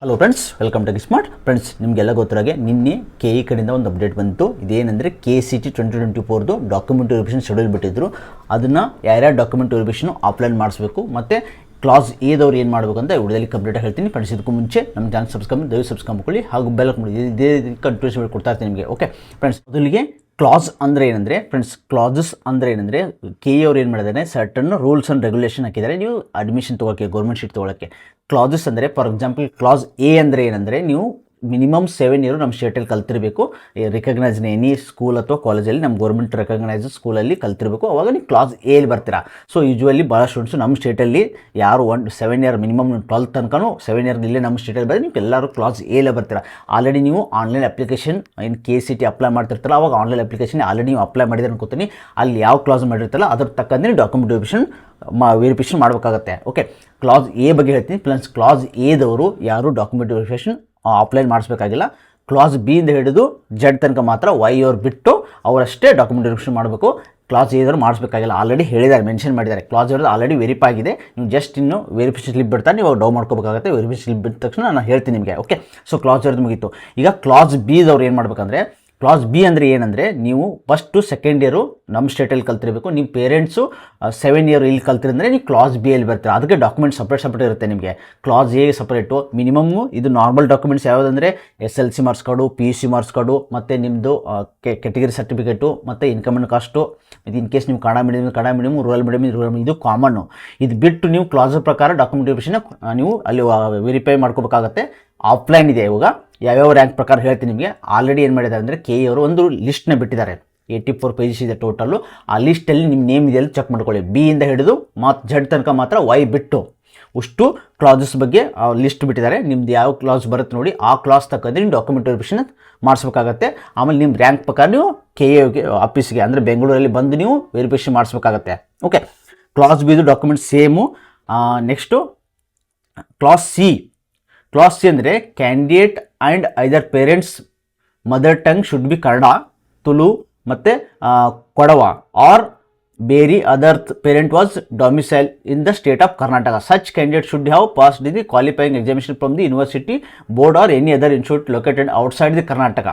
Hello friends, welcome to smart friends. ನಿಮಗೆಲ್ಲ ಗೊತ್ತಿರಾಗೆ ನಿನ್ನೆ KE ಕಡೆಯಿಂದ ಒಂದು ಅಪ್ಡೇಟ್ ಬಂತು. ಇದೇನೆಂದರೆ KCET 2024ದು ಡಾಕ್ಯುಮೆಂಟ್ ವೆರಿಫಿಕೇಷನ್ ಶೆಡ್ಯೂಲ್ ಬಿಟ್ಟಿದ್ರು. ಅದನ್ನು ಯಾರ್ಯಾರು ಡಾಕ್ಯುಮೆಂಟ್ ವೆರಿಫಿಕೇಷನ್ ಅಪ್ಲೈ ಮಾಡಿಸ್ಬೇಕು ಮತ್ತು ಕ್ಲಾಸ್ ಎದವ್ರು ಏನು ಮಾಡಬೇಕು ಅಂತ ವಿಡಿಯೋದಲ್ಲಿ ಕಂಪ್ಲೀಟಾಗಿ ಹೇಳ್ತೀನಿ. ಫ್ರೆಂಡ್ಸ್, ಇದಕ್ಕೂ ಮುಂಚೆ ನಮ್ಮ ಚಾನಲ್ ಸಬ್ಸ್ಕ್ರೈಬ್ ಮಾಡ್ಕೊಳ್ಳಿ ಹಾಗೂ ಬೆಲ್ ಮಾಡಿ. ಇದೇ ಕಂಟಿನ್ಯೂಸ್ ಕೊಡ್ತಾ ಇರ್ತೀನಿ ನಿಮಗೆ. ಓಕೆ ಫ್ರೆಂಡ್ಸ್, ಮೊದಲಿಗೆ ಕ್ಲಾಸ್ ಅಂದರೆ ಏನಂದರೆ ಫ್ರೆಂಡ್ಸ್, ಕ್ಲಾಸಸ್ ಅಂದರೆ ಏನಂದರೆ KE ಅವ್ರು ಏನು ಮಾಡಿದ್ದಾರೆ, ಸರ್ಟನ್ ರೂಲ್ಸ್ ಆ್ಯಂಡ್ ರೆಗ್ಯುಲೇಷನ್ ಹಾಕಿದ್ದಾರೆ ನೀವು ಅಡ್ಮಿಷನ್ ತೊಗೊಳಕ್ಕೆ, ಗೌರ್ಮೆಂಟ್ ಸೀಟ್ ತೊಗೊಳಕ್ಕೆ. ಕ್ಲಾಸಸ್ ಅಂದರೆ ಫಾರ್ ಎಕ್ಸಾಂಪಲ್ ಕ್ಲಾಸ್ ಎ ಅಂದರೆ ಏನಂದರೆ ನೀವು ಮಿನಿಮಮ್ 7 ಇಯರ್ ನಮ್ಮ ಸ್ಟೇಟಲ್ಲಿ ಕಲ್ತಿರಬೇಕು, ರಿಕಗ್ನೈಸ್ನ ಎನಿ ಸ್ಕೂಲ್ ಅಥವಾ ಕಾಲೇಜಲ್ಲಿ ನಮ್ಮ ಗೌರ್ಮೆಂಟ್ ರೆಕಗ್ನೈಸ್ ಸ್ಕೂಲಲ್ಲಿ ಕಲ್ತಿರಬೇಕು, ಅವಾಗ ನೀವು ಕ್ಲಾಸ್ ಎಲ್ಲಿ ಬರ್ತೀರಾ. ಸೊ ಯೂಶ್ವಲಿ ಭಾಳ ಸ್ಟೂಡೆಂಟ್ಸು ನಮ್ಮ ಸ್ಟೇಟಲ್ಲಿ ಯಾರು 7 ಇಯರ್ ಮಿನಿಮಮ್ 12th ತನಕನೂ 7 ಇಯರ್ ಇಲ್ಲೇ ನಮ್ಮ ಸ್ಟೇಟಲ್ಲಿ ಬಂದರೆ ನೀವು ಎಲ್ಲರೂ ಕ್ಲಾಸ್ ಎಲ್ಲೇ ಬರ್ತೀರಾ. ಆಲ್ರೆಡಿ ನೀವು ಆನ್ಲೈನ್ ಅಪ್ಲಿಕೇಶನ್ ಏನು KCET ಅಪ್ಲೈ ಮಾಡ್ತಿರ್ತಾರಲ್ಲ, ಅವಾಗ ಆನ್ಲೈನ್ ಅಪ್ಲಿಕೇಶನ್ ಆಲ್ರೆಡಿ ನೀವು ಅಪ್ಲೈ ಮಾಡಿದ್ರೆ ಅನ್ಕೋತೀನಿ. ಅಲ್ಲಿ ಯಾವ ಕ್ಲಾಸ್ ಮಾಡಿರ್ತಾರಲ್ಲ ಅದ್ರ ತಕ್ಕಂತೆ ಡಾಕ್ಯುಮೆಂಟ್ ವೆರಿಫಿಕೇಷನ್ ಮಾಡಬೇಕಾಗತ್ತೆ. ಓಕೆ, ಕ್ಲಾಸ್ ಎ ಬಗ್ಗೆ ಹೇಳ್ತೀನಿ. ಪ್ಲಸ್ ಕ್ಲಾಸ್ ಎದವರು ಯಾರು ಡಾಕ್ಯುಮೆಂಟ್ ವೆರಿಫಿಕೇಷನ್ ಅಪ್ಲೈ ಮಾಡಿಸ್ಬೇಕಾಗಿಲ್ಲ. ಕ್ಲಾಸ್ ಬಿ ಇಂದ ಹಿಡಿದು ಜೆಡ್ ತನಕ ಮಾತ್ರ ಅವ್ರು ಬಿಟ್ಟು ಅವರಷ್ಟೇ ಡಾಕ್ಯುಮೆಂಟ್ ವೆರಿಫಿಕೇಷನ್ ಮಾಡಬೇಕು. ಕ್ಲಾಸ್ ಎದವರು ಮಾಡಿಸ್ಬೇಕಾಗಿಲ್ಲ. ಆಲ್ರೆಡಿ ಹೇಳಿದ್ದಾರೆ, ಮೆನ್ಷನ್ ಮಾಡಿದ್ದಾರೆ. ಕ್ಲಾಸ್ ಇರೋದು ಆಲ್ರೆಡಿ ವೆರಿಫೈ ಆಗಿದೆ. ನೀವು ಜಸ್ಟ್ ಇನ್ನು ವೆರಿಫಿಕೇಷನ್ ಸ್ಲಿಪ್ ಬಿಡ್ತಾರೆ, ನೀವು ಡೌನ್ ಮಾಡ್ಕೋಬೇಕಾಗುತ್ತೆ. ವೆರಿಫಿಕೇಷನ್ ಸ್ಲಿಪ್ ಬಿಟ್ಟ ತಕ್ಷಣ ನಾನು ಹೇಳ್ತೀನಿ ನಿಮಗೆ. ಓಕೆ, ಸೊ ಕ್ಲಾಸ್ ಇರೋದು ಮುಗೀತು. ಈಗ ಕ್ಲಾಸ್ ಬಿದವ್ರು ಏನು ಮಾಡಬೇಕಂದ್ರೆ, ಕ್ಲಾಸ್ ಬಿ ಅಂದರೆ ಏನಂದರೆ ನೀವು ಫಸ್ಟು ಸೆಕೆಂಡ್ ಇಯರು ನಮ್ಮ ಸ್ಟೇಟಲ್ಲಿ ಕಲ್ತಿರಬೇಕು. ನಿಮ್ಮ ಪೇರೆಂಟ್ಸು 7 ಇಯರ್ ಇಲ್ಲಿ ಕಲ್ತಿರಂದರೆ ನೀವು ಕ್ಲಾಸ್ ಬಿ ಅಲ್ಲಿ ಬರ್ತೀರ. ಅದಕ್ಕೆ ಡಾಕ್ಯುಮೆಂಟ್ಸ್ ಸಪ್ರೇಟ್ ಇರುತ್ತೆ ನಿಮಗೆ. Class A separate. ಮಿನಿಮಮ್ಮು ಇದು ನಾರ್ಮಲ್ ಡಾಕ್ಯುಮೆಂಟ್ಸ್ ಯಾವುದಂದರೆ SLC marks card, PUC marks card, ಮತ್ತು ನಿಮ್ಮದು ಕೆಟಗರಿ ಸರ್ಟಿಫಿಕೇಟು, ಮತ್ತು ಇನ್ಕಮ್ ಆ್ಯಂಡ್ ಕಾಸ್ಟು. ಇದು ಇನ್ ಕೇಸ್ ನೀವು ಕನ್ನಡ ಮೀಡಿಯಮ್, ರೂರಲ್ ಮೀಡಿಯಮ್ ಇದು ಕಾಮನ್ನು. ಇದು ಬಿಟ್ಟು ನೀವು ಕ್ಲಾಸ್ ಪ್ರಕಾರ ಡಾಕ್ಯುಮೆಂಟ್ ವೆರಿಫಿಕೇಷನ್ ನೀವು ಅಲ್ಲಿ ವೆರಿಫೈ ಮಾಡ್ಕೋಬೇಕಾಗತ್ತೆ. ಆಫ್ಲೈನ್ ಇದೆ. ಇವಾಗ ಯಾವ್ಯಾವ ರ್ಯಾಂಕ್ ಪ್ರಕಾರ ಹೇಳ್ತೀನಿ ನಿಮಗೆ. ಆಲ್ರೆಡಿ ಏನು ಮಾಡಿದ್ದಾರೆ ಅಂದರೆ KE ಅವರು ಒಂದು ಲಿಸ್ಟ್ನ ಬಿಟ್ಟಿದ್ದಾರೆ. 84 ಪೇಜಸ್ ಇದೆ ಟೋಟಲ್ಲು. ಆ ಲಿಸ್ಟಲ್ಲಿ ನಿಮ್ಮ ನೇಮ್ ಇದೆಯಲ್ಲ ಚೆಕ್ ಮಾಡ್ಕೊಳ್ಳಿ. ಬಿ ಇಂದ ಹಿಡಿದು ಮತ್ತು ಜೆಡ್ ತನಕ ಮಾತ್ರ ವೈ ಬಿಟ್ಟು ಅಷ್ಟು ಕ್ಲಾಸಸ್ ಬಗ್ಗೆ ಲಿಸ್ಟ್ ಬಿಟ್ಟಿದ್ದಾರೆ. ನಿಮ್ದು ಯಾವ ಕ್ಲಾಸ್ ಬರುತ್ತೆ ನೋಡಿ, ಆ ಕ್ಲಾಸ್ ತಕ್ಕಂತೆ ನೀವು ಡಾಕ್ಯುಮೆಂಟ್ ವೆರಿಫಿಕೇಷನ್ ಮಾಡಿಸ್ಬೇಕಾಗತ್ತೆ. ಆಮೇಲೆ ನಿಮ್ಮ ರ್ಯಾಂಕ್ ಪ್ರಕಾರ ನೀವು KE ಆಫೀಸ್ಗೆ ಅಂದರೆ ಬೆಂಗಳೂರಲ್ಲಿ ಬಂದು ನೀವು ವೆರಿಫಿಕೇಷನ್ ಮಾಡಿಸ್ಬೇಕಾಗತ್ತೆ. ಓಕೆ, ಕ್ಲಾಸ್ ಬಿದು document same. Next class C. Class C ಅಂದರೆ candidate and either parents mother tongue should be Kannada, Tulu ಮತ್ತು ಕೊಡವ ಆರ್ ಬೇರೆ other parent was domicile in the state of Karnataka. Such candidate should have passed the qualifying examination from the university board or any other institute located outside the Karnataka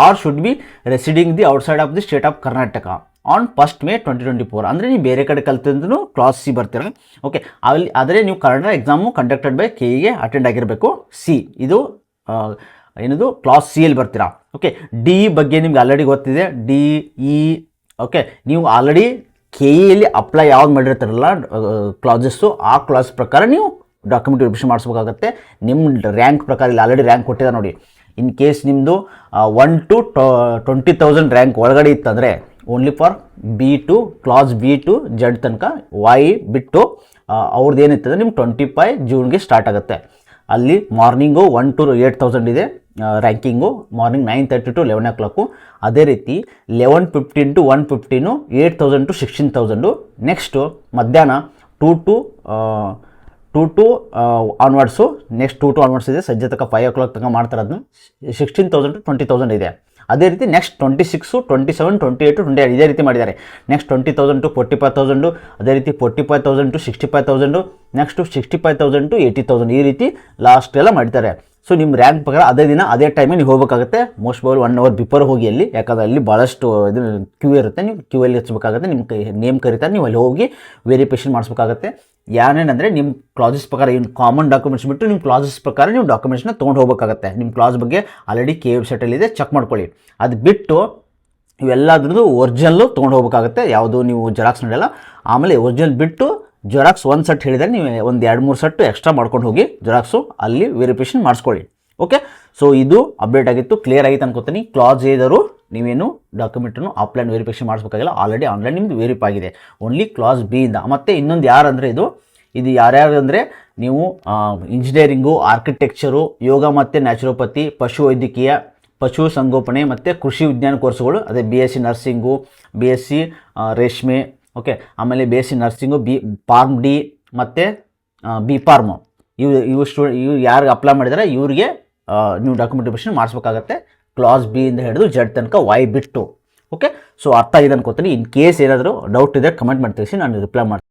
or should be residing the outside of the state of Karnataka on 1st May 2024. ಅಂದರೆ ನೀವು ಬೇರೆ ಕಡೆ ಕಲ್ತಿದ್ದು class C ಬರ್ತೀರ. Okay, ಅಲ್ಲಿ ಆದರೆ ನೀವು Kannada exam conducted by KEಗೆ ಅಟೆಂಡ್ ಆಗಿರಬೇಕು. ಸಿ ಇದು ಏನದು ಕ್ಲಾಸ್ ಸಿ ಅಲ್ಲಿ ಬರ್ತೀರಾ. ಓಕೆ, ಡಿ ಬಗ್ಗೆ ನಿಮ್ಗೆ ಆಲ್ರೆಡಿ ಗೊತ್ತಿದೆ. DE. ಓಕೆ, ನೀವು ಆಲ್ರೆಡಿ KEಯಲ್ಲಿ ಅಪ್ಲೈ ಯಾವ್ದು ಮಾಡಿರ್ತಾರಲ್ಲ ಕ್ಲಾಸಸ್ಸು, ಆ ಕ್ಲಾಸ್ ಪ್ರಕಾರ ನೀವು ಡಾಕ್ಯುಮೆಂಟ್ ವೆರಿಫಿಕೇಷನ್ ಮಾಡಿಸ್ಬೇಕಾಗತ್ತೆ. ನಿಮ್ಮ ರ್ಯಾಂಕ್ ಪ್ರಕಾರ ಇಲ್ಲಿ ಆಲ್ರೆಡಿ ರ್ಯಾಂಕ್ ಕೊಟ್ಟಿದ್ದಾರೆ ನೋಡಿ. ಇನ್ ಕೇಸ್ ನಿಮ್ಮದು 1 to 20,000 ರ್ಯಾಂಕ್ ಒಳಗಡೆ ಇತ್ತಂದರೆ only for B2 class B2 Z ತನಕ ವೈ ಬಿಟ್ಟು ಅವ್ರದ್ದು ಏನಿರ್ತದೆ ನಿಮ್ಗೆ 25 ಜೂನ್ಗೆ ಸ್ಟಾರ್ಟ್ ಆಗುತ್ತೆ. ಅಲ್ಲಿ ಮಾರ್ನಿಂಗು 1 to 8,000 ಇದೆ ರ್ಯಾಂಕಿಂಗು. Morning 9:30 to 11 o'clock. ಅದೇ ರೀತಿ 11:15 to 1:15 8,000 to 16,000. ನೆಕ್ಸ್ಟು ಮಧ್ಯಾಹ್ನ 2 to onwards. Next 2 to onwards ಇದೆ. ಸಂಜೆ ತನಕ 5 o'clock ತನಕ ಮಾಡ್ತಾರೆ. ಅದನ್ನು 16,000 to 20,000 ಇದೆ. ಅದೇ ರೀತಿ ನೆಕ್ಸ್ಟ್ 26, 27, 28, 28 ಇದೇ ರೀತಿ ಮಾಡಿದ್ದಾರೆ. Next 20,000 to 45,000. ಅದೇ ರೀತಿ 45,000 to 65,000. Next 65,000 to 80,000. ಈ ರೀತಿ ಲಾಸ್ಟ್ ಎಲ್ಲ ಮಾಡಿದ್ದಾರೆ. ಸೊ ನಿಮ್ಮ ರ್ಯಾಂಕ್ ಪ್ರಕಾರ ಅದೇ ದಿನ ಅದೇ ಟೈಮಿಗೆ ನೀವು ಹೋಗಬೇಕಾಗುತ್ತೆ. ಮೋಸ್ಟ್ ಬಾಲ್ 1 hour ಬಿಫೋರ್ ಹೋಗಿ ಅಲ್ಲಿ, ಯಾಕಂದರೆ ಅಲ್ಲಿ ಭಾಳಷ್ಟು ಇದು ಕ್ಯೂ ಇರುತ್ತೆ. ನೀವು ಕ್ಯೂಯಲ್ಲಿ ಹಚ್ಚಬೇಕಾಗುತ್ತೆ. ನಿಮ್ಮ ನೇಮ್ ಕರೀತಾರೆ, ನೀವು ಅಲ್ಲಿ ಹೋಗಿ ವೆರಿಫಿಕೇಷನ್ ಮಾಡಿಸ್ಬೇಕಾಗತ್ತೆ. ಏನೇನಂದರೆ ನಿಮ್ಮ ಕ್ಲಾಸಸ್ ಪ್ರಕಾರ ಏನು ಕಾಮನ್ ಡಾಕ್ಯುಮೆಂಟ್ಸ್ ಬಿಟ್ಟು ನಿಮ್ಮ ಕ್ಲಾಸಸ್ ಪ್ರಕಾರ ನೀವು ಡಾಕ್ಯುಮೆಂಟ್ಸ್ನ ತೊಗೊಂಡು ಹೋಗಬೇಕಾಗತ್ತೆ. ನಿಮ್ಮ ಕ್ಲಾಸ್ ಬಗ್ಗೆ ಆಲ್ರೆಡಿ KE ವೆಬ್ಸೈಟಲ್ಲಿದೆ, ಚೆಕ್ ಮಾಡ್ಕೊಳ್ಳಿ. ಅದು ಬಿಟ್ಟು ಇವೆಲ್ಲದ್ರದ್ದು ಒರಿಜಿನಲ್ಲು ತೊಗೊಂಡು ಹೋಗಬೇಕಾಗತ್ತೆ. ಯಾವುದು ನೀವು ಜೆರಾಕ್ಸ್ ನಡೆಯಲ್ಲ. ಆಮೇಲೆ ಒರಿಜಿನಲ್ ಬಿಟ್ಟು ಜೆರಾಕ್ಸ್ ಒಂದು ಸೆಟ್ ಹೇಳಿದರೆ ನೀವು ಒಂದು 2-3 ಸೆಟ್ಟು ಎಕ್ಸ್ಟ್ರಾ ಮಾಡ್ಕೊಂಡು ಹೋಗಿ ಜೆರಾಕ್ಸು ಅಲ್ಲಿ ವೆರಿಫಿಕೇಷನ್ ಮಾಡಿಸ್ಕೊಳ್ಳಿ. ಓಕೆ, ಸೊ ಇದು ಅಪ್ಡೇಟ್ ಆಗಿತ್ತು. ಕ್ಲಿಯರ್ ಆಗಿತ್ತು ಅನ್ಕೋತೀನಿ. ಕ್ಲಾಸ್ ಎದವರು ನೀವೇನು ಡಾಕ್ಯುಮೆಂಟನ್ನು ಆಫ್ಲೈನ್ ವೆರಿಫಿಕೇಷನ್ ಮಾಡಿಸ್ಬೇಕಾಗಿಲ್ಲ. ಆಲ್ರೆಡಿ ಆನ್ಲೈನ್ ನಿಮ್ಮದು ವೆರಿಫೈ ಆಗಿದೆ. ಓನ್ಲಿ ಕ್ಲಾಸ್ ಬಿ ಇಂದ. ಮತ್ತು ಇನ್ನೊಂದು ಯಾರಂದರೆ ಇದು ಯಾರ್ಯಾರು ಅಂದರೆ ನೀವು ಇಂಜಿನಿಯರಿಂಗು, ಆರ್ಕಿಟೆಕ್ಚರು, ಯೋಗ ಮತ್ತು ನ್ಯಾಚುರೋಪತಿ, ಪಶುವೈದ್ಯಕೀಯ, ಪಶು ಸಂಗೋಪನೆ ಮತ್ತು ಕೃಷಿ ವಿಜ್ಞಾನ ಕೋರ್ಸ್ಗಳು. ಅದೇ BSc ನರ್ಸಿಂಗು, BSc ರೇಷ್ಮೆ. ಓಕೆ, ಆಮೇಲೆ BSc ನರ್ಸಿಂಗು, ಫಾರ್ಮ್ ಡಿ ಮತ್ತು B ಫಾರ್ಮು. ಇವು ಯಾರಿಗೆ ಅಪ್ಲೈ ಮಾಡಿದರೆ ಇವರಿಗೆ ನೀವು ಡಾಕ್ಯುಮೆಂಟ್ ವೆರಿಫಿಕೇಷನ್ ಮಾಡಿಸ್ಬೇಕಾಗತ್ತೆ. ಕ್ಲಾಸ್ ಬಿ ಇಂದ ಹಿಡಿದು ಜೆಡ್ ತನಕ ವೈ ಬಿಟ್ಟು. ಓಕೆ, ಸೊ ಅರ್ಥ ಆಗಿದೆ ಅನ್ಕೋತೀನಿ. ಇನ್ ಕೇಸ್ ಏನಾದರೂ ಡೌಟ್ ಇದೆ ಕಮೆಂಟ್ ಮಾಡಿ ತಿಳಿಸಿ, ನಾನು ರಿಪ್ಲೈ ಮಾಡ್ತೀನಿ.